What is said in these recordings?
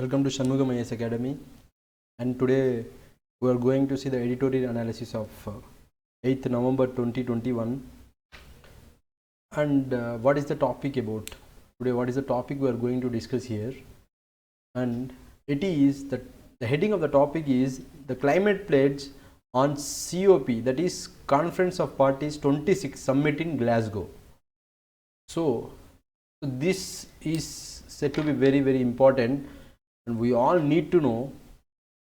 Welcome to Shanmugam IAS Academy, and today we are going to see the editorial analysis of 8th November 2021. And what is the topic about today? What is the topic we are going to discuss here? And it is the heading of the topic is the climate pledge on COP, that is Conference of Parties 26 Summit in Glasgow. So this is said to be very important, and we all need to know,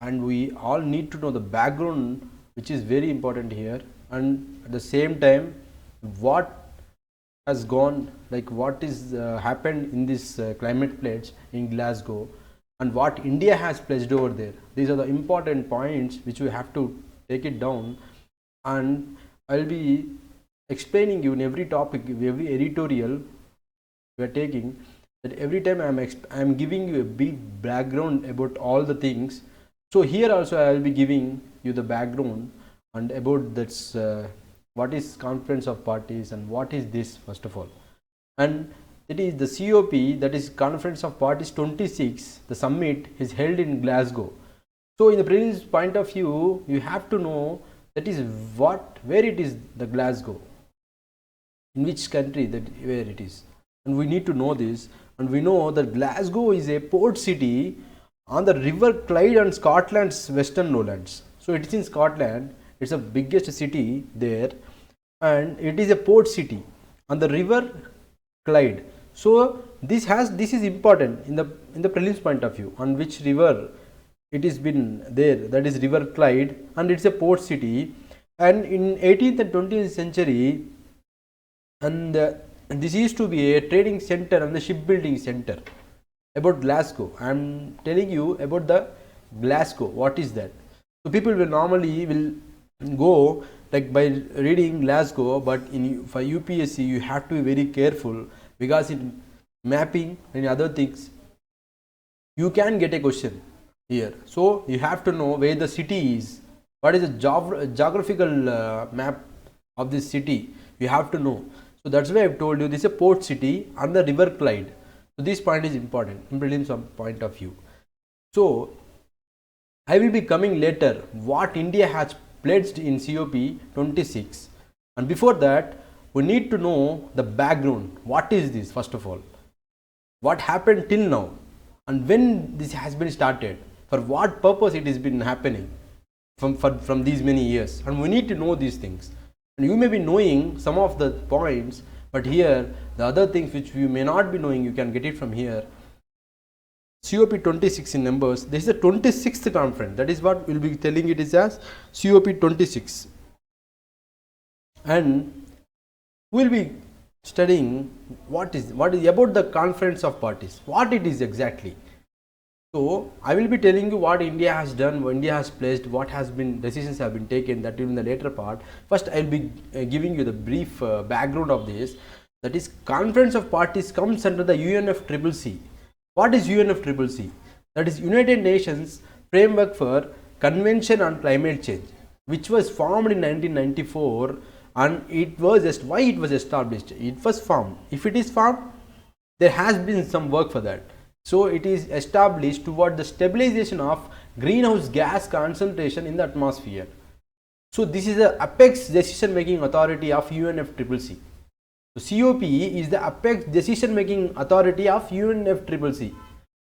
the background, which is very important here, and at the same time what has gone, like what is happened in this climate pledge in Glasgow and what India has pledged over there. These are the important points which we have to take it down, and I will be explaining you in every topic, every editorial we are taking, that every time I am giving you a big background about all the things. So here also I will be giving you the background and about that's what is Conference of Parties and what is this first of all, and it is the COP, that is Conference of Parties 26. The summit is held in Glasgow. So in the prelims point of view, you have to know that is where it is, the Glasgow, in which country, that where it is, and we need to know this. And we know that Glasgow is a port city on the River Clyde on Scotland's western lowlands. So it is in Scotland. It's the biggest city there, and it is a port city on the River Clyde. So this is important in the prelims point of view, on which river it is been there, that is River Clyde, and it's a port city. And in 18th and 20th century, and this used to be a trading center and the shipbuilding center. About Glasgow, I am telling you about the Glasgow. What is that? So people will normally go like by reading Glasgow, but for UPSC you have to be very careful, because in mapping and other things you can get a question here. So you have to know where the city is, what is the geographical map of this city, you have to know. So that's why I have told you this is a port city on the River Clyde. So this point is important in prelims point of view. So I will be coming later what India has pledged in COP 26, and before that we need to know the background. What is this first of all? What happened till now, and when this has been started, for what purpose it has been happening from these many years, and we need to know these things. And you may be knowing some of the points, but here the other things which you may not be knowing, you can get it from here. COP 26 in numbers. This is the 26th conference. That is what we will be telling it is as COP 26, and we will be studying what is about the Conference of Parties, what it is exactly. So I will be telling you what India has done, what India has pledged, what has been decisions have been taken, that in the later part. First I will be giving you the brief background of this. That is, Conference of Parties comes under the UNFCCC. What is UNFCCC? That is United Nations Framework for Convention on Climate Change, which was formed in 1994, and it was just why it was established. It was formed. If it is formed, there has been some work for that. So it is established toward the stabilization of greenhouse gas concentration in the atmosphere. So this is the apex decision making authority of UNFCCC. So COP is the apex decision making authority of UNFCCC.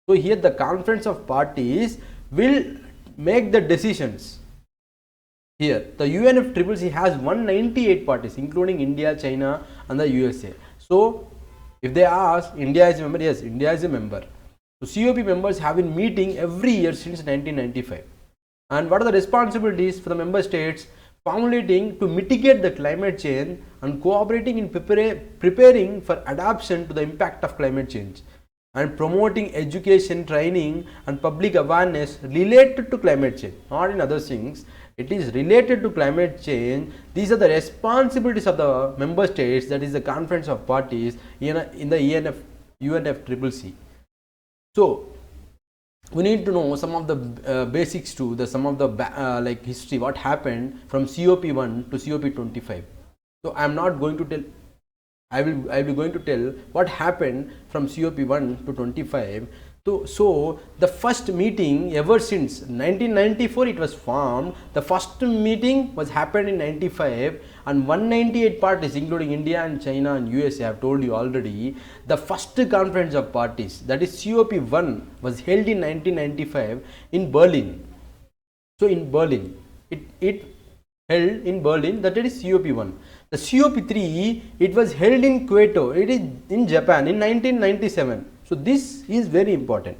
So here the Conference of Parties will make the decisions. Here the UNFCCC has 198 parties, including India, China and the USA. So if they ask, India is a member, yes, India is a member. So COP members have been meeting every year since 1995. And what are the responsibilities for the member states? Formulating to mitigate the climate change and cooperating in preparing for adaptation to the impact of climate change, and promoting education, training and public awareness related to climate change, not in other things. It is related to climate change. These are the responsibilities of the member states, that is the Conference of Parties in the UNFCCC. So we need to know some of the basics to some of the like history, what happened from COP 1 to COP 25. So I am not going to tell, I will be going to tell what happened from COP 1 to 25. So the first meeting ever since 1994 it was formed. The first meeting was happened in 95 and 198 parties including India and China and USA. I have told you already. The first conference of parties, that is COP1, was held in 1995 in Berlin. So in Berlin, it held in Berlin, that is COP1. The COP3, it was held in Kyoto, it is in Japan in 1997. So this is very important.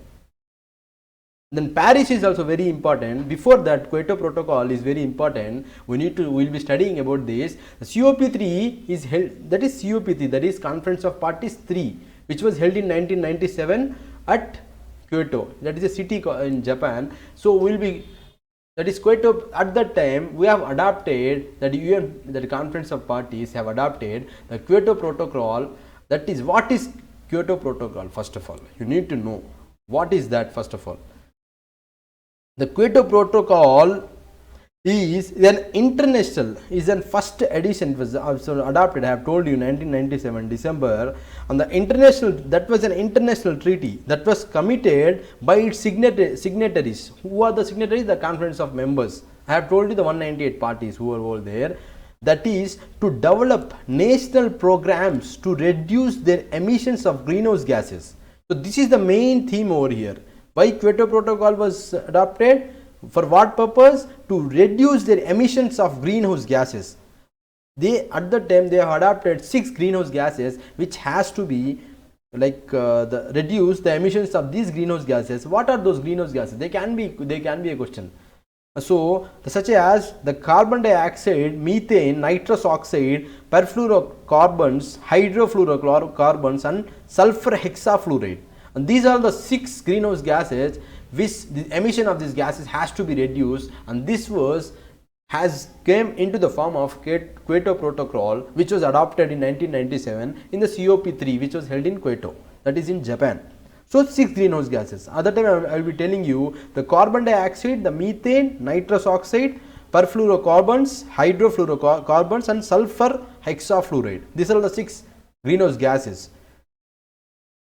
Then Paris is also very important. Before that, Kyoto Protocol is very important. We will be studying about this. The COP3 is held, that is COP3, that is Conference of Parties 3, which was held in 1997 at Kyoto, that is a city in Japan. So we will be, that is Kyoto. At that time we have adopted, that UN, that Conference of Parties have adopted the Kyoto Protocol. That is, what is Kyoto Protocol? First of all, you need to know what is that. First of all, the Kyoto Protocol is an international, is an first edition. It was also adopted, I have told you, 1997 December, and the international, that was an international treaty that was committed by its signatories. Who are the signatories? The conference of members. I have told you the 198 parties who are all there. That is to develop national programs to reduce their emissions of greenhouse gases. So this is the main theme over here. Why Kyoto Protocol was adopted? For what purpose? To reduce their emissions of greenhouse gases. They, at the time, they have adopted 6 greenhouse gases which has to be reduce the emissions of these greenhouse gases. What are those greenhouse gases? They can be a question. So such as the carbon dioxide, methane, nitrous oxide, perfluorocarbons, hydrofluorocarbons and sulfur hexafluoride. And these are the 6 greenhouse gases which the emission of these gases has to be reduced, and this has came into the form of Kyoto Protocol, which was adopted in 1997 in the COP3, which was held in Kyoto, that is in Japan. So 6 greenhouse gases. Other time I will be telling you the carbon dioxide, the methane, nitrous oxide, perfluorocarbons, hydrofluorocarbons and sulfur hexafluoride. These are the 6 greenhouse gases.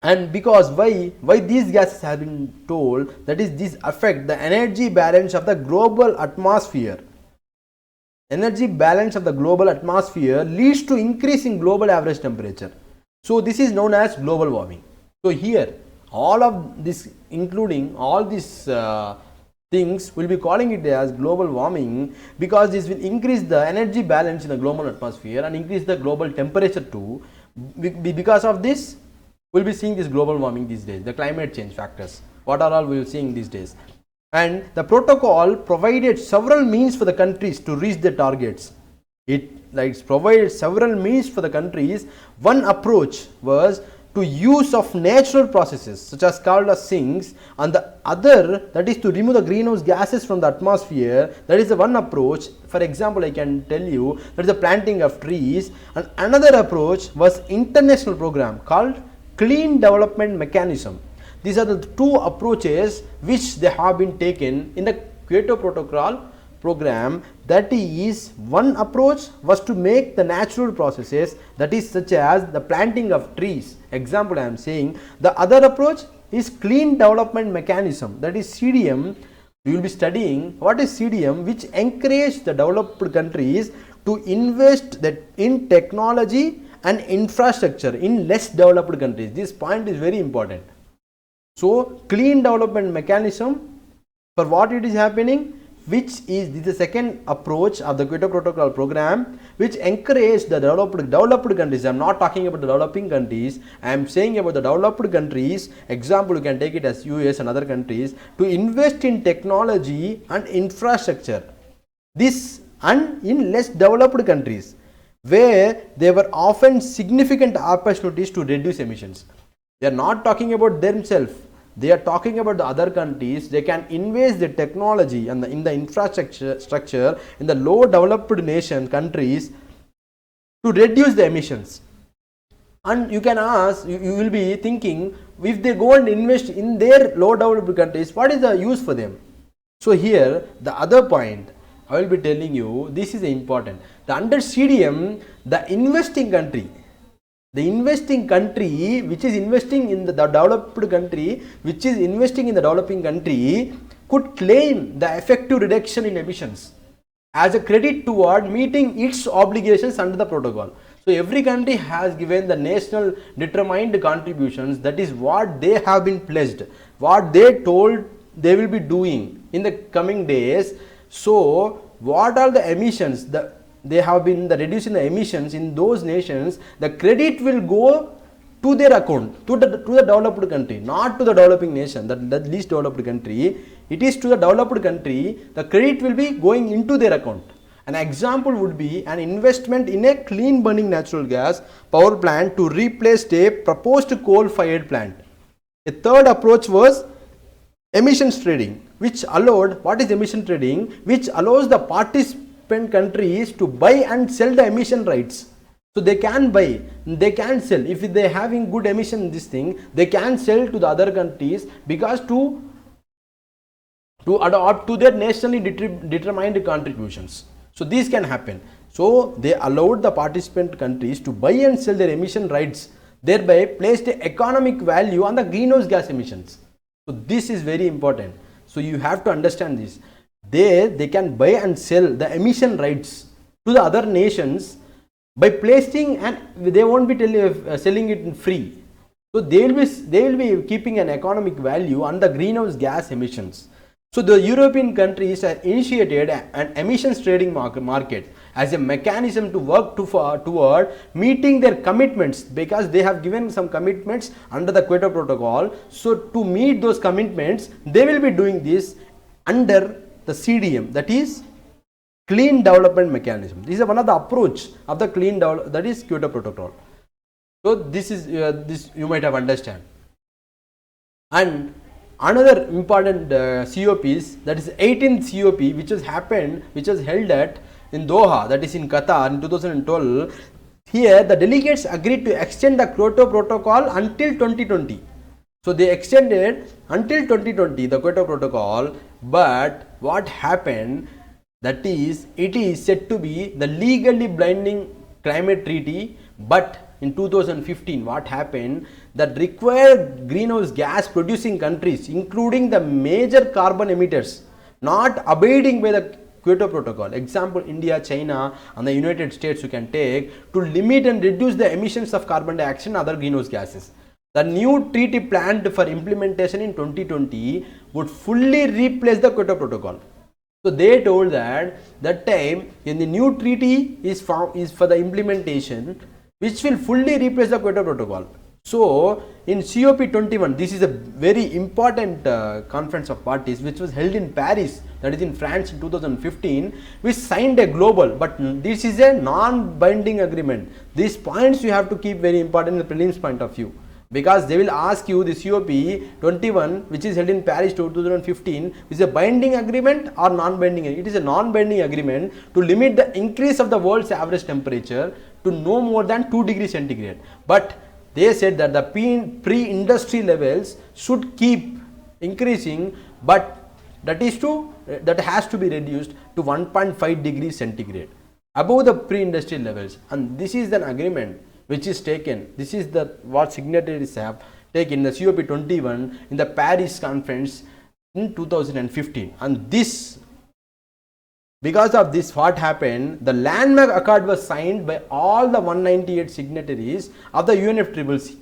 And because why these gases have been told, that is, these affect the energy balance of the global atmosphere. Energy balance of the global atmosphere leads to increase in global average temperature. So this is known as global warming. So here all of this, including all these things, will be calling it as global warming, because this will increase the energy balance in the global atmosphere and increase the global temperature too. Because of this, we will be seeing this global warming these days, the climate change factors, what are all we will be seeing these days. And the protocol provided several means for the countries to reach their targets. It provided several means for the countries. One approach was to use of natural processes such as called as sinks, and the other, that is to remove the greenhouse gases from the atmosphere. That is the one approach. For example, I can tell you that is the planting of trees. And another approach was international program called clean development mechanism. These are the 2 approaches which they have been taken in the Kyoto Protocol program. That is, one approach was to make the natural processes, that is such as the planting of trees, example I am saying. The other approach is clean development mechanism, that is CDM. We will be studying what is CDM, which encourage the developed countries to invest in technology and infrastructure in less developed countries. This point is very important. So clean development mechanism, for what it is happening, which is the second approach of the Kyoto Protocol program, which encourage the developed countries. I am not talking about the developing countries, I am saying about the developed countries. Example, you can take it as US and other countries, to invest in technology and infrastructure. This and in less developed countries, where there were often significant opportunities to reduce emissions. They are not talking about themselves, they are talking about the other countries. They can invest the technology and in the infrastructure in the low developed countries to reduce the emissions. And you can ask, you will be thinking, if they go and invest in their low developed countries, what is the use for them? So here the other point I will be telling you, this is important. Under CDM, the investing country, The investing country which is investing in the developed country, which is investing in the developing country, could claim the effective reduction in emissions as a credit toward meeting its obligations under the protocol. So every country has given the national determined contributions, that is what they have been pledged, what they told they will be doing in the coming days. So what are the emissions that they have been reducing the emissions in those nations, the credit will go to their account, to the developed country, not to the developing nation, the least developed country. It is to the developed country, the credit will be going into their account. An example would be an investment in a clean burning natural gas power plant to replace a proposed coal fired plant. A third approach was emissions trading, which allowed, what is emission trading? Which allows the participant countries to buy and sell the emission rights. So they can buy, they can sell. If they are having good emission this thing, they can sell to the other countries, because to adopt to their nationally determined contributions. So these can happen. So they allowed the participant countries to buy and sell their emission rights, thereby placed an economic value on the greenhouse gas emissions. So this is very important. So you have to understand this. They can buy and sell the emission rights to the other nations by placing, and they won't be selling it free. So they will be keeping an economic value on the greenhouse gas emissions. So the European countries have initiated an emissions trading market as a mechanism to work toward meeting their commitments, because they have given some commitments under the Kyoto Protocol. So to meet those commitments, they will be doing this under the CDM, that is Clean Development Mechanism. This is one of the approach of the that is Kyoto Protocol. So this is this you might have understand. And another important COPs, that is 18th COP, which was held in Doha, that is in Qatar in 2012. Here the delegates agreed to extend the Kyoto Protocol until 2020. So they extended until 2020 the Kyoto Protocol, but what happened, that is, it is said to be the legally binding climate treaty, but in 2015 what happened, that required greenhouse gas producing countries, including the major carbon emitters, not abiding by the Kyoto Protocol, example India, China and the United States you can take, to limit and reduce the emissions of carbon dioxide and other greenhouse gases. The new treaty planned for implementation in 2020 would fully replace the Kyoto Protocol. So they told that time in the new treaty is for the implementation, which will fully replace the Kyoto Protocol. So in COP21, this is a very important conference of parties which was held in Paris, that is in France in 2015, we signed a global, but this is a non-binding agreement. These points you have to keep very important in the prelims point of view, because they will ask you the COP21 which is held in Paris 2015 is a binding agreement or non-binding. It is a non-binding agreement to limit the increase of the world's average temperature to no more than 2 degrees centigrade. But they said that the pre-industry levels should keep increasing, but that has to be reduced to 1.5 degrees centigrade above the pre-industrial levels. And this is an agreement which is taken. This is what signatories have taken, the COP21 in the Paris conference in 2015. And this, because of this, what happened, the landmark accord was signed by all the 198 signatories of the UNFCCC,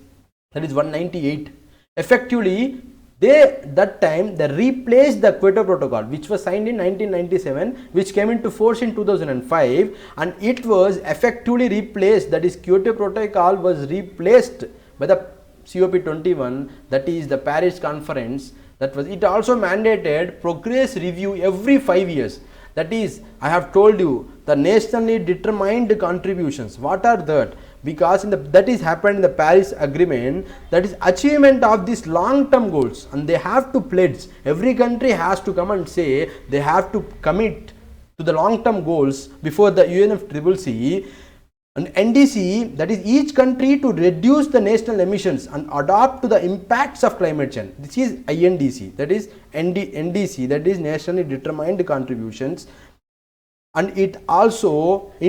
that is 198. Effectively, that time they replaced the Kyoto Protocol, which was signed in 1997, which came into force in 2005, and it was effectively replaced, that is Kyoto Protocol was replaced by the COP21, that is the Paris conference. That was, it also mandated progress review every 5 years. That is, I have told you the nationally determined contributions. What are that? Because that is happened in the Paris Agreement, that is achievement of these long-term goals, and they have to pledge. Every country has to come and say they have to commit to the long-term goals before the UNFCCC. And NDC, that is each country to reduce the national emissions and adapt to the impacts of climate change. This is INDC, that is NDC, that is nationally determined contributions. and it also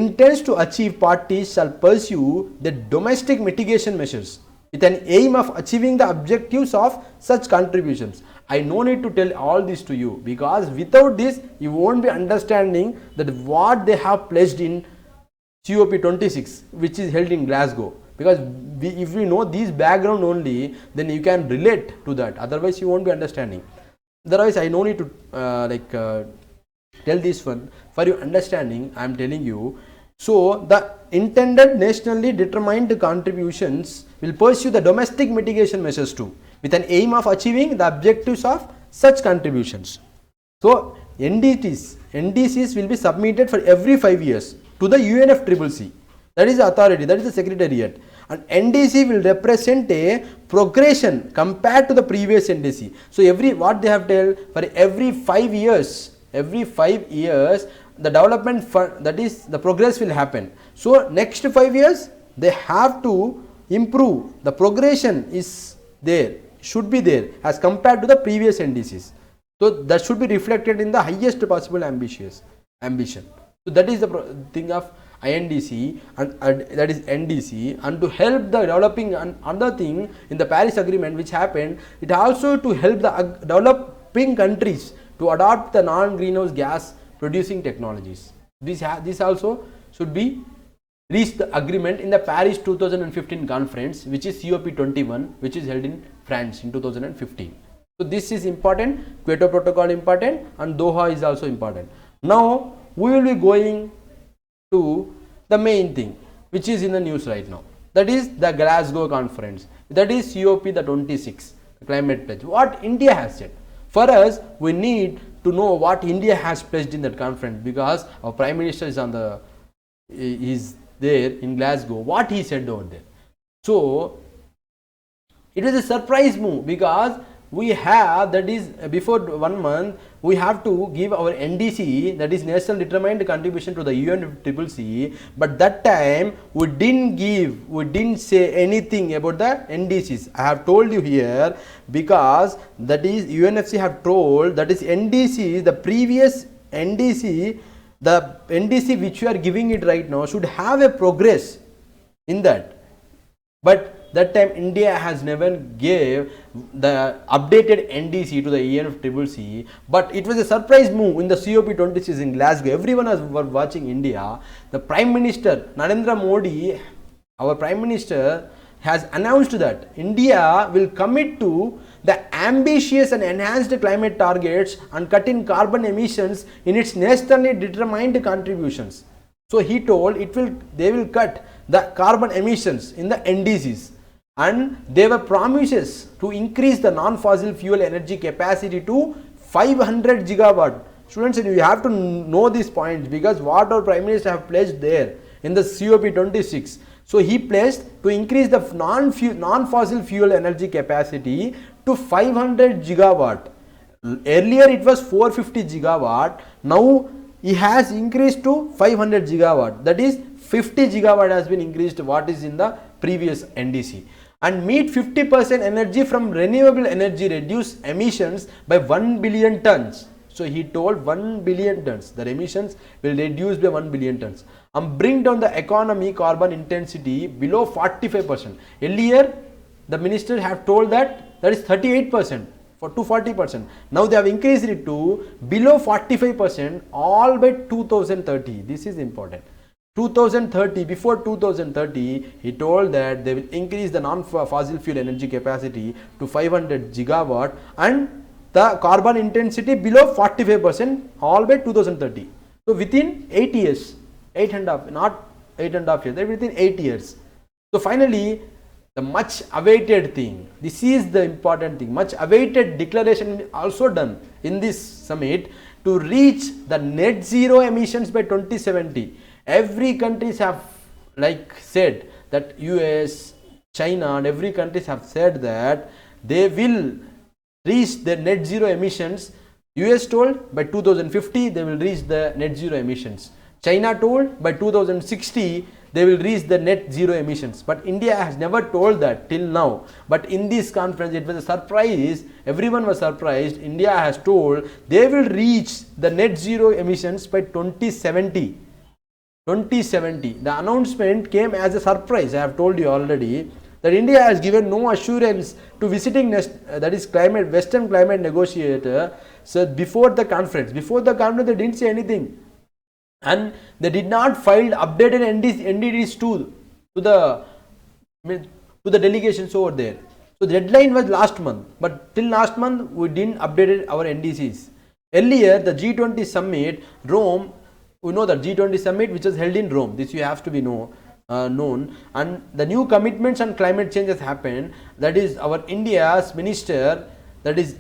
intends to achieve parties shall pursue the domestic mitigation measures with an aim of achieving the objectives of such contributions. I no need to tell all this to you, because without this you won't be understanding that what they have pledged in COP26, which is held in Glasgow. Because if we know this background only, then you can relate to that, otherwise you won't be understanding. Otherwise I no need to tell this one. For your understanding I am telling you. So the intended nationally determined contributions will pursue the domestic mitigation measures too, with an aim of achieving the objectives of such contributions. So NDCs will be submitted for every 5 years to the UNFCCC. That is the authority, that is the secretariat. And NDC will represent a progression compared to the previous NDC. So what they have told, for every 5 years, the development fund, that is the progress will happen. So next 5 years they have to improve. The progression is there, should be there as compared to the previous NDCs. So that should be reflected in the highest possible ambition. So that is the thing of INDC and that is NDC. And to help the developing, and another thing in the Paris Agreement which happened, it also to help the developing countries to adopt the non-greenhouse gas producing technologies. This also should be reached the agreement in the Paris 2015 conference, which is COP21, which is held in France in 2015. So this is important, Kyoto Protocol important, and Doha is also important. Now we will be going to the main thing which is in the news right now, that is the Glasgow Conference, that is COP the 26, climate pledge. What India has said. For us, we need to know what India has pledged in that conference, because our Prime Minister is there in Glasgow. What he said over there. So it was a surprise move, because we have, that is before 1 month, we have to give our NDC, that is national determined contribution to the UNFCCC, but that time we didn't say anything about the NDCs. I have told you here, because that is UNFCCC have told, that is NDC, the previous NDC, the NDC which you are giving it right now should have a progress in that. But that time India has never gave the updated NDC to the UNFCCC, but it was a surprise move in the COP26 in Glasgow. Everyone was watching India. The Prime Minister Narendra Modi, our Prime Minister, has announced that India will commit to the ambitious and enhanced climate targets and cut in carbon emissions in its nationally determined contributions. So he told they will cut the carbon emissions in the NDCs. And there were promises to increase the non-fossil fuel energy capacity to 500 gigawatt. Students, you have to know these points, because what our Prime Minister have pledged there in the COP26. So he pledged to increase the non-fossil fuel energy capacity to 500 gigawatt. Earlier it was 450 gigawatt. Now he has increased to 500 gigawatt. That is 50 gigawatt has been increased what is in the previous NDC. And meet 50% energy from renewable energy, reduce emissions by 1 billion tons. So he told 1 billion tons, the emissions will reduce by 1 billion tons. And bring down the economy carbon intensity below 45%. Earlier the minister have told that is 38% to 40%. Now they have increased it to below 45%, all by 2030. This is important. 2030, before 2030, he told that they will increase the non-fossil fuel energy capacity to 500 gigawatt and the carbon intensity below 45%, all by 2030. So within 8 years, 8.5, not 8.5 years, within 8 years. So finally, the much awaited thing, this is the important thing, much awaited declaration also done in this summit to reach the net zero emissions by 2070. Every countries have said that US, China and every countries have said that they will reach the net zero emissions. US told by 2050 they will reach the net zero emissions. China told by 2060 they will reach the net zero emissions. But India has never told that till now. But in this conference, it was a surprise. Everyone was surprised. India has told they will reach the net zero emissions by 2070. 2070. The announcement came as a surprise. I have told you already that India has given no assurance to visiting that is Western climate negotiator. So before the conference, they didn't say anything, and they did not file updated NDDs to the delegations over there. So the deadline was last month, but till last month we didn't update our NDCs. Earlier, the G20 summit, Rome, we know that G20 summit which was held in Rome. This you have to be known, and the new commitments on climate change has happened. That is our India's minister, that is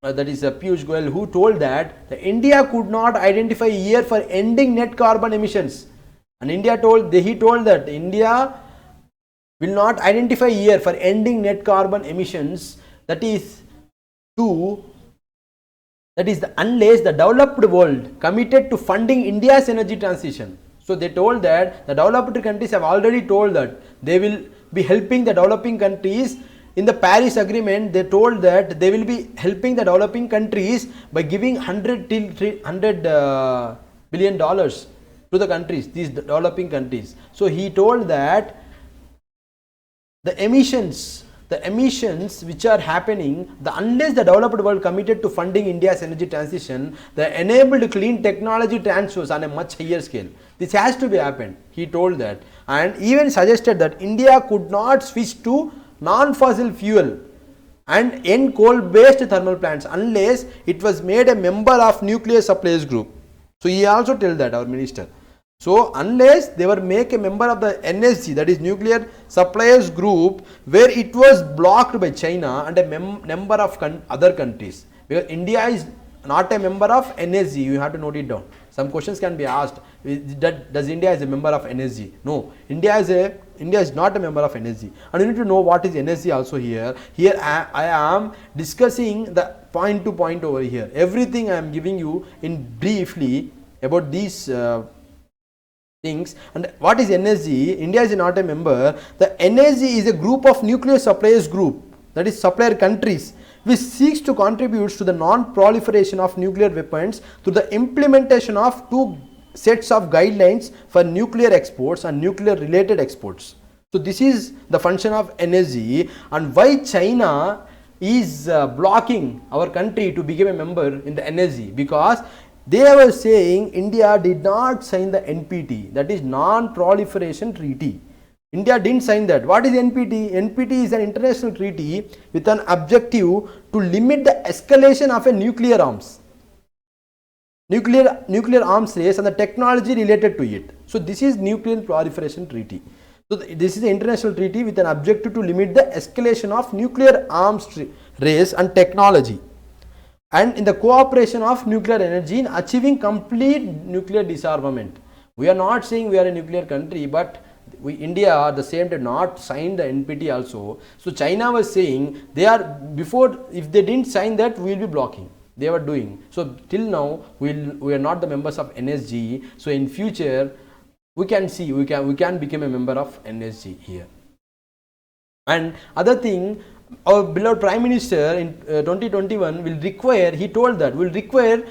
Piyush Goyal, who told that the India could not identify a year for ending net carbon emissions, and he told that India will not identify a year for ending net carbon emissions. Unless the developed world committed to funding India's energy transition. So they told that the developed countries have already told that they will be helping the developing countries. In the Paris Agreement, they told that they will be helping the developing countries by giving $100 billion to the countries, these developing countries. So he told that the emissions which are happening, unless the developed world committed to funding India's energy transition, the enabled clean technology transfers on a much higher scale. This has to be happened. He told that, and even suggested that India could not switch to non-fossil fuel and end coal-based thermal plants unless it was made a member of nuclear suppliers group. So he also told that, our minister. So unless they were make a member of the NSG, that is nuclear suppliers group, where it was blocked by China and a number of other countries, because India is not a member of NSG, you have to note it down. Some questions can be asked, does India is a member of NSG? No, India is not a member of NSG, and you need to know what is NSG also here. Here I am discussing the point to point over here. Everything I am giving you in briefly about these things. And what is NSG? India is not a member. The NSG is a group of nuclear suppliers group, that is supplier countries, which seeks to contribute to the non-proliferation of nuclear weapons through the implementation of 2 sets of guidelines for nuclear exports and nuclear related exports. So this is the function of NSG, and why China is blocking our country to become a member in the NSG, because they were saying India did not sign the NPT, that is non-proliferation treaty. India didn't sign that. What is NPT? NPT is an international treaty with an objective to limit the escalation of a nuclear arms race and the technology related to it. So this is nuclear proliferation treaty. So this is an international treaty with an objective to limit the escalation of nuclear arms race and technology, and in the cooperation of nuclear energy in achieving complete nuclear disarmament. We are not saying we are a nuclear country, but India at the same time not signed the NPT also. So China was saying they are, before, if they didn't sign that, we will be blocking. They were doing. So till now we are not the members of NSG. So in future we can see we can become a member of NSG here. And other thing, our beloved Prime Minister in 2021 will require, he told that will require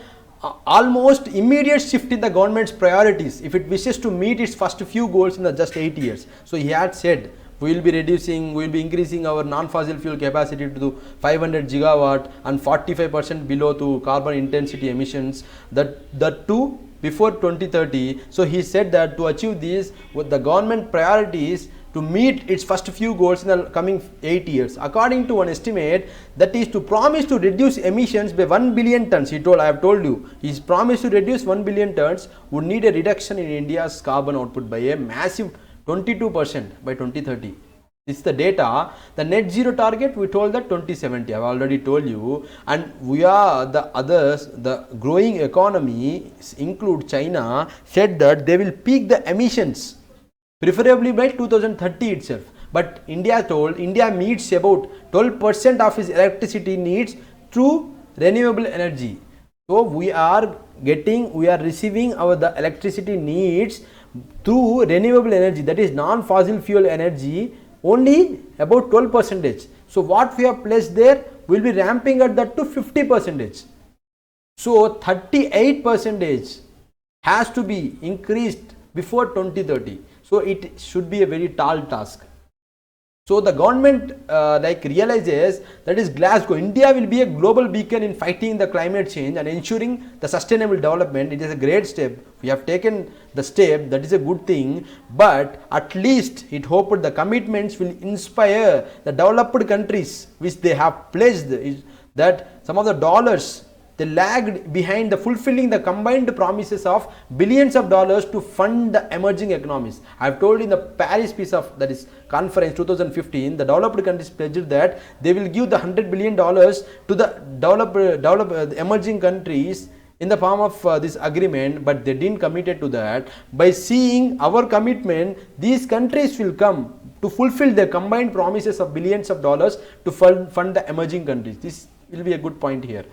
almost immediate shift in the government's priorities if it wishes to meet its first few goals in the just 8 years. So he had said we will be increasing our non-fossil fuel capacity to 500 gigawatt and 45% below to carbon intensity emissions, that too before 2030. So he said that to achieve this, with the government priorities to meet its first few goals in the coming 8 years, according to one estimate, that is to promise to reduce emissions by 1 billion tons. He told, I have told you, he's promised to reduce 1 billion tons, would need a reduction in India's carbon output by a massive 22% by 2030. This is the data. The net zero target, we told that 2070, I have already told you, and we are the others, the growing economies include China, said that they will peak the emissions preferably by 2030 itself. But India told, India meets about 12% of its electricity needs through renewable energy. So we are receiving the electricity needs through renewable energy, that is non-fossil fuel energy, only about 12%. So what we have pledged there, will be ramping at that to 50%. So 38% has to be increased before 2030. So it should be a very tall task. So the government realizes that is Glasgow, India will be a global beacon in fighting the climate change and ensuring the sustainable development. It is a great step. We have taken the step, that is a good thing, but at least it hoped the commitments will inspire the developed countries which they have pledged that some of the dollars they lagged behind the fulfilling the combined promises of billions of dollars to fund the emerging economies. I have told in the Paris piece of that is conference 2015, the developed countries pledged that they will give the $100 billion to the emerging countries in the form of this agreement, but they didn't commit to that. By seeing our commitment, these countries will come to fulfill their combined promises of billions of dollars to fund the emerging countries. This will be a good point here.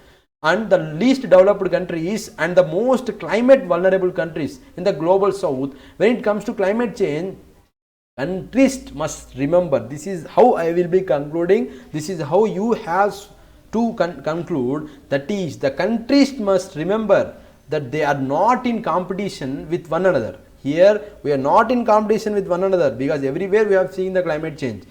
And the least developed countries and the most climate vulnerable countries in the global south, when it comes to climate change, countries must remember, this is how I will be concluding, this is how you have to conclude, that is the countries must remember that they are not in competition with one another. Here we are not in competition with one another, because everywhere we have seen the climate change,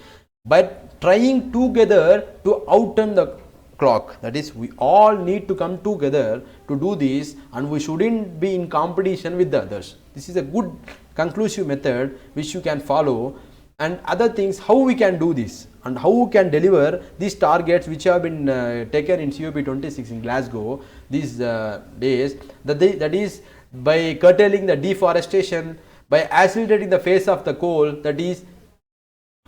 but trying together to outrun the clock. That is, we all need to come together to do this, and we shouldn't be in competition with the others. This is a good conclusive method which you can follow, and other things how we can do this and how we can deliver these targets which have been taken in COP26 in Glasgow these days. That is by curtailing the deforestation, by accelerating the phase of the coal, that is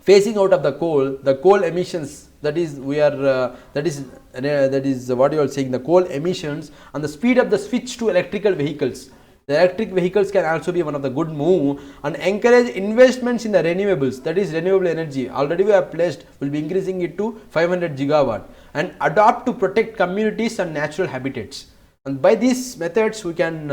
phasing out of the coal emissions, that is we are that is what you are saying, the coal emissions, and the speed of the switch to electrical vehicles. The electric vehicles can also be one of the good move, and encourage investments in the renewables, that is renewable energy. Already we have pledged, will be increasing it to 500 gigawatt, and adopt to protect communities and natural habitats. And by these methods we can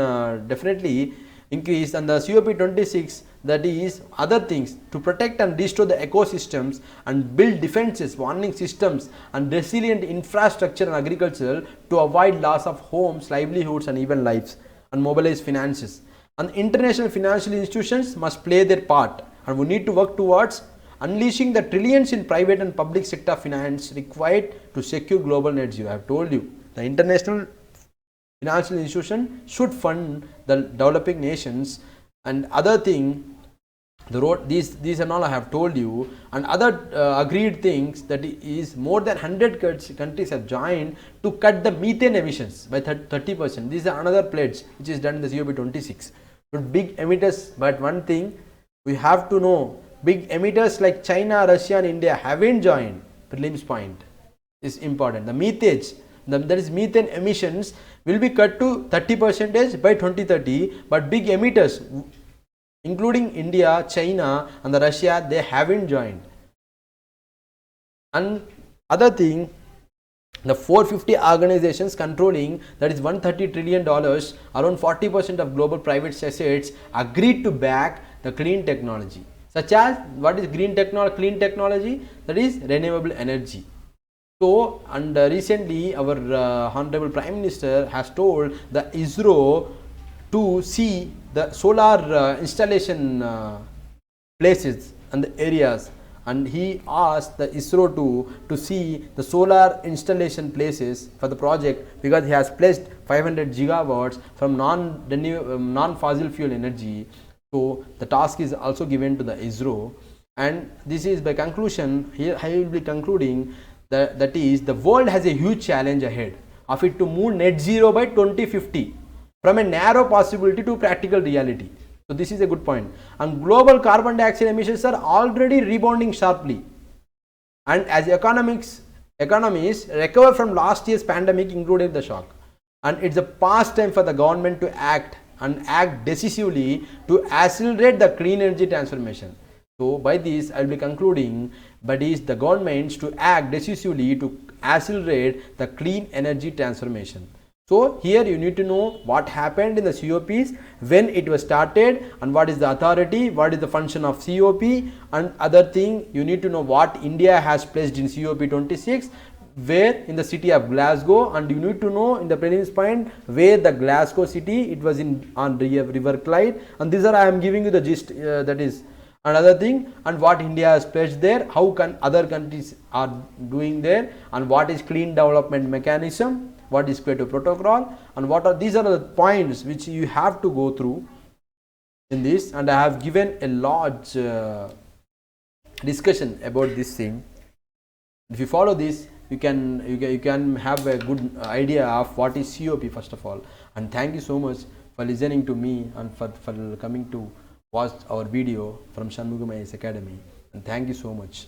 definitely increase. And the COP26, that is other things to protect and restore the ecosystems and build defenses, warning systems and resilient infrastructure and agriculture to avoid loss of homes, livelihoods and even lives, and mobilize finances. And international financial institutions must play their part, and we need to work towards unleashing the trillions in private and public sector finance required to secure global net zero. I have told you, the international financial institution should fund the developing nations, and other thing, the road, these and all I have told you, and other agreed things, that is more than 100 countries have joined to cut the methane emissions by 30%. This is another pledge which is done in the COP26. But big emitters, but one thing we have to know, big emitters like China, Russia and India haven't joined. Prelims point is important. The methane, that is methane emissions will be cut to 30% by 2030, but big emitters including India, China and the Russia, they haven't joined. And other thing, the 450 organizations controlling, that is $130 trillion, around 40% of global private assets, agreed to back the clean technology, such as what is clean technology, that is renewable energy. So, and recently our Honorable Prime Minister has told the ISRO to see the solar installation places and the areas, and he asked the ISRO to see the solar installation places for the project, because he has pledged 500 gigawatts from non-fossil fuel energy. So the task is also given to the ISRO, and this is by conclusion. Here I will be concluding that is the world has a huge challenge ahead of it to move net zero by 2050 from a narrow possibility to practical reality. So this is a good point. And global carbon dioxide emissions are already rebounding sharply, and as economies recover from last year's pandemic, including the shock, and it's a past time for the government to act decisively to accelerate the clean energy transformation. So by this I will be concluding, but is the governments to act decisively to accelerate the clean energy transformation. So here you need to know what happened in the COPs, when it was started, and what is the authority, what is the function of COP, and other thing you need to know what India has pledged in COP 26, where in the city of Glasgow, and you need to know in the prelims point where the Glasgow city, it was in on River Clyde, and these are I am giving you the gist, that is another thing, and what India has pledged there, how can other countries are doing there, and what is clean development mechanism, what is Kyoto Protocol, and what are these are the points which you have to go through in this, and I have given a large discussion about this thing. If you follow this, you can have a good idea of what is COP first of all. And thank you so much for listening to me and for coming to watch our video from Shanmugam IAS Academy, and thank you so much.